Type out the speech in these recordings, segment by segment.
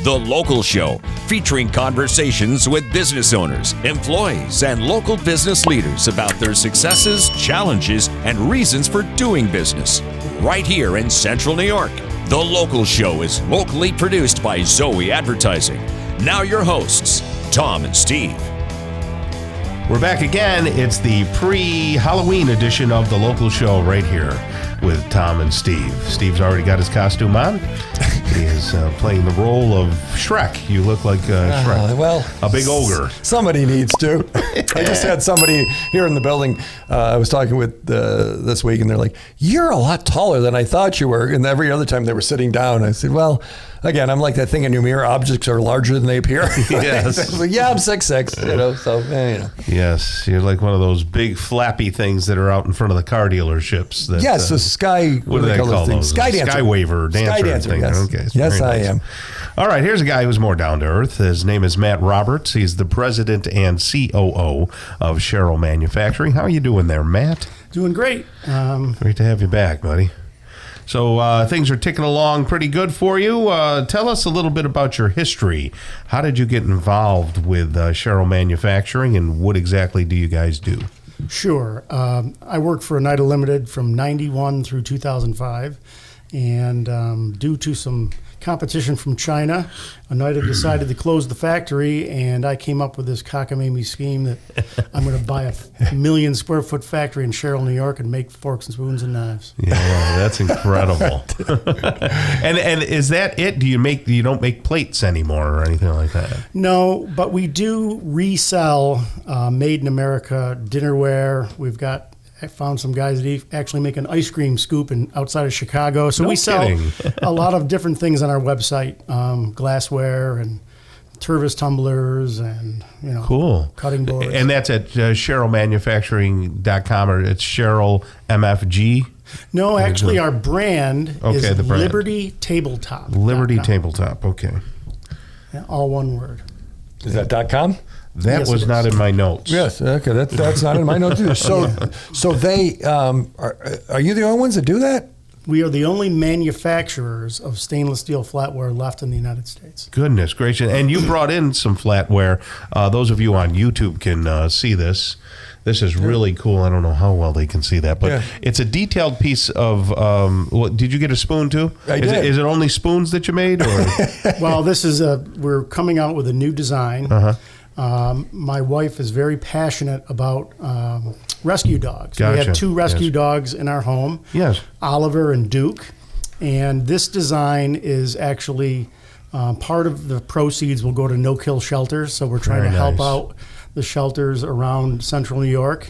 The Local Show, featuring conversations with business owners, employees, and local business leaders about their successes, challenges, and reasons for doing business. Right here in Central New York. The Local Show is locally produced by Zoe Advertising. Now your hosts, Tom and Steve. We're back again. It's the pre-Halloween edition of The Local Show right here with Tom and Steve. Steve's already got his costume on. He is playing the role of Shrek. You look like Shrek. Well, a big ogre. Somebody needs to. I just had somebody here in the building I was talking with this week, and they're like, "You're a lot taller than I thought you were." And every other time they were sitting down, I said, "Well, again, I'm like that thing in your mirror. Objects are larger than they appear." Yes. Like, yeah, I'm 6'6", so, Yes, you're like one of those big flappy things that are out in front of the car dealerships. That, yes, the sky. What do they call those? Sky dancer. Sky waver dancer. Sky dancer, thing. yes. Okay, yes, I am. All right, here's a guy who's more down to earth. His name is Matt Roberts. He's the president and COO of Sherrill Manufacturing. How are you doing there, Matt? Doing great. Great to have you back, buddy. So things are ticking along pretty good for you. Tell us a little bit about your history. How did you get involved with Sherrill Manufacturing, and what exactly do you guys do? Sure. I worked for Oneida Limited from 91 through 2005, and due to some competition from China, Oneida decided to close the factory, and I came up with this cockamamie scheme that I'm going to buy a 1 million square foot factory in Sherrill, New York, and make forks and spoons and knives. Yeah, wow, that's incredible. and is that it? You don't make plates anymore or anything like that? No, but we do resell made in America dinnerware. I found some guys that actually make an ice cream scoop outside of Chicago. So we sell a lot of different things on our website, glassware and Tervis tumblers and, cool cutting boards. And that's at SherrillManufacturing.com, or it's Sherrill MFG? No, actually our brand is the brand. Liberty Tabletop. Liberty Tabletop, okay. Yeah, all one word. Is that .com? That Yes, was not in my notes. Yes, okay, that's not in my notes either. So they are you the only ones that do that? We are the only manufacturers of stainless steel flatware left in the United States. Goodness gracious. And you brought in some flatware. Those of you on YouTube can see this. This is really cool. I don't know how well they can see that, but it's a detailed piece of, did you get a spoon too? I did. Is it only spoons that you made? Or? Well, we're coming out with a new design. Uh-huh. My wife is very passionate about rescue dogs. Gotcha. We have 2 rescue dogs in our home, Yes. Oliver and Duke. And this design is actually part of the proceeds will go to no-kill shelters. So we're trying Very to help nice. out the shelters around Central New York.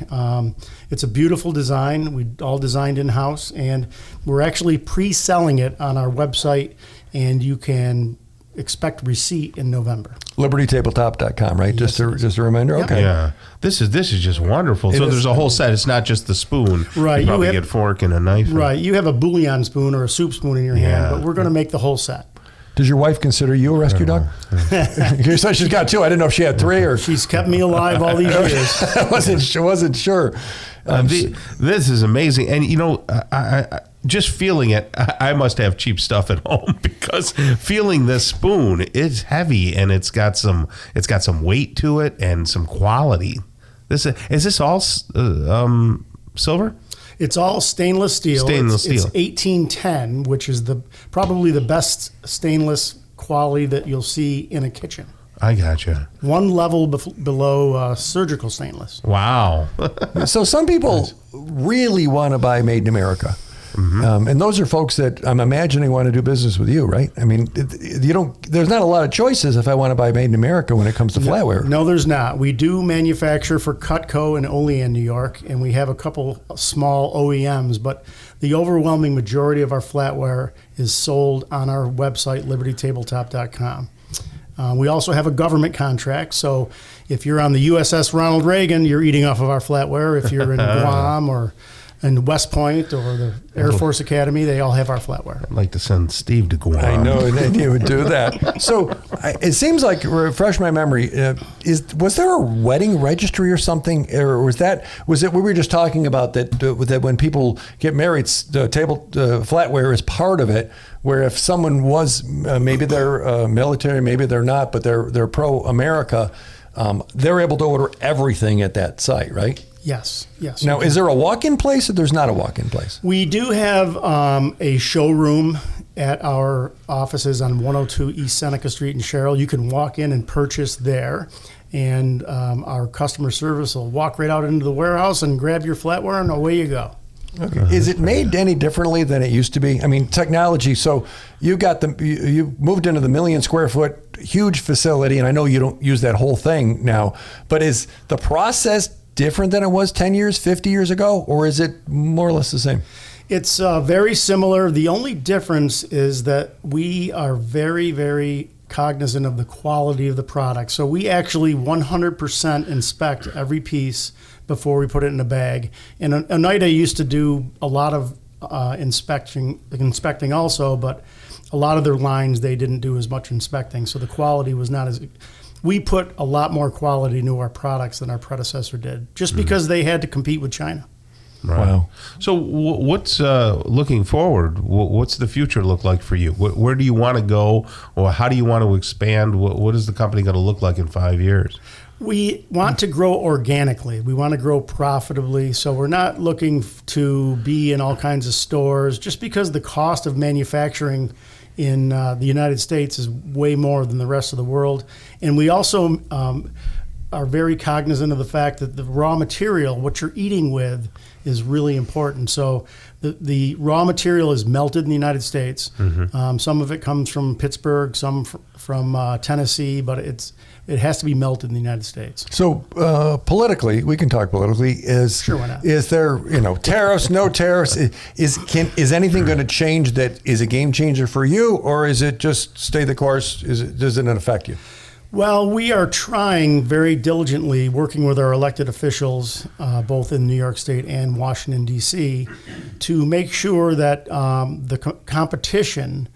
It's a beautiful design. We all designed in-house, and we're actually pre-selling it on our website, and you can expect receipt in November. LibertyTabletop.com, right? Yes, Just a reminder. Yep. Okay. Yeah. This is just wonderful. So there's a whole set. It's not just the spoon. Right. You probably get a fork and a knife. Right. You have a bouillon spoon or a soup spoon in your hand, but we're going to make the whole set. Does your wife consider you a rescue dog? You said she's got 2. I didn't know if she had 3 or. She's kept me alive all these years. I wasn't sure. This is amazing. And, I just feeling it, I must have cheap stuff at home, because feeling this spoon, it's heavy and it's got some weight to it and some quality. Is this all silver? It's all stainless steel. Stainless steel. It's 1810, which is probably the best stainless quality that you'll see in a kitchen. I gotcha. One level below surgical stainless. Wow. So some people really want to buy Made in America. Mm-hmm. And those are folks that I'm imagining want to do business with you, right? I mean, there's not a lot of choices if I want to buy Made in America when it comes to flatware. No, there's not. We do manufacture for Cutco and Olean, New York, and we have a couple small OEMs, but the overwhelming majority of our flatware is sold on our website, libertytabletop.com. We also have a government contract, so if you're on the USS Ronald Reagan, you're eating off of our flatware. If you're in Guam or in West Point or the Air Force Academy, they all have our flatware. I'd like to send Steve to Guam. I know that you would do that. So it seems like, refresh my memory, was there a wedding registry or something, or was it we were just talking about that when people get married, the flatware is part of it. where if someone was, maybe they're military, maybe they're not, but they're pro-America, they're able to order everything at that site, right? Yes. Now, is there a walk-in place or there's not a walk-in place? We do have a showroom at our offices on 102 East Seneca Street in Sherrill. You can walk in and purchase there, and our customer service will walk right out into the warehouse and grab your flatware, and away you go. Okay. Is it made any differently than it used to be? I mean, technology. So you moved into the 1 million square foot huge facility, and I know you don't use that whole thing now, but is the process different than it was 10 years, 50 years ago, or is it more or less the same? It's very similar. The only difference is that we are very, very cognizant of the quality of the product. So we actually 100% inspect every piece before we put it in a bag. And Oneida used to do a lot of inspecting also, but a lot of their lines, they didn't do as much inspecting. So the quality was not as... We put a lot more quality into our products than our predecessor did, just because they had to compete with China. Right. Wow. So what's looking forward? What's the future look like for you? Where do you want to go, or how do you want to expand? What is the company going to look like in 5 years? We want to grow organically. We want to grow profitably. So we're not looking to be in all kinds of stores, just because the cost of manufacturing in the United States is way more than the rest of the world. And we also are very cognizant of the fact that the raw material, what you're eating with, is really important. So the raw material is melted in the United States. Mm-hmm. Some of it comes from Pittsburgh, some from Tennessee, but it has to be melted in the United States. So politically, we can talk politically. Sure, why not? Is there tariffs? No tariffs? Is anything going to change that is a game changer for you, or is it just stay the course? Does it not affect you? Well, we are trying very diligently, working with our elected officials, both in New York State and Washington, D.C., to make sure that the competition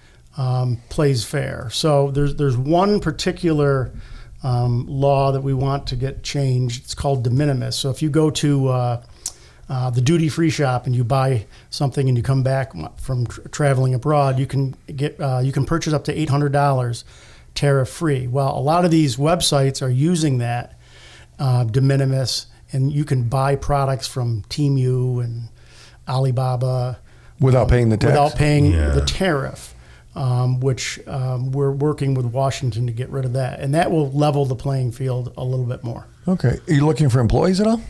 plays fair. So there's one particular law that we want to get changed. It's called de minimis. So if you go to the duty-free shop and you buy something and you come back from traveling abroad, you can purchase up to $800 tariff-free. Well, a lot of these websites are using that de minimis, and you can buy products from Temu and Alibaba without paying the tax. Without paying the tariff, which we're working with Washington to get rid of that, and that will level the playing field a little bit more. Okay. Are you looking for employees at all?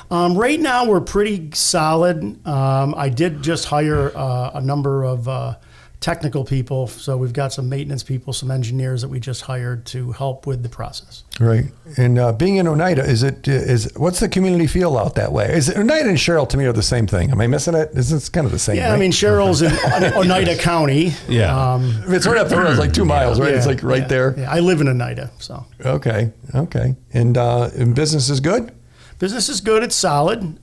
Right now, we're pretty solid. I did just hire a number of technical people, so we've got some maintenance people, some engineers that we just hired to help with the process. Right. And being in Oneida, what's the community feel out that way? Is it, Oneida and Sherrill to me are the same thing? Am I missing it? It's kind of the same. Yeah, right? I mean, Sherrill's in Oneida County. Yeah. It's right up the road. It's like 2 miles, right? It's like right there. Yeah, I live in Oneida, so. Okay. And business is good? Business is good. It's solid.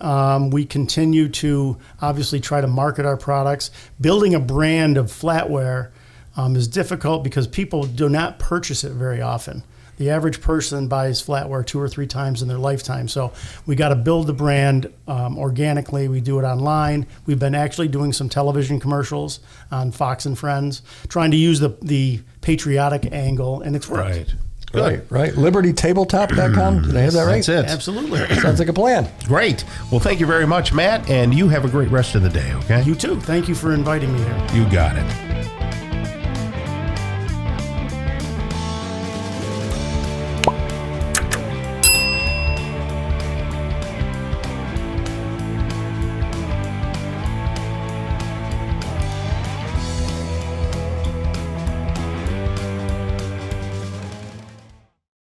We continue to obviously try to market our products. Building a brand of flatware is difficult because people do not purchase it very often. The average person buys flatware 2 or 3 times in their lifetime. So we got to build the brand organically. We do it online. We've been actually doing some television commercials on Fox and Friends, trying to use the patriotic angle, and it's worked. Right. Right. LibertyTabletop.com. Did I have that right? That's it. Absolutely. Sounds like a plan. Great. Well, thank you very much, Matt, and you have a great rest of the day, okay? You too. Thank you for inviting me here. You got it.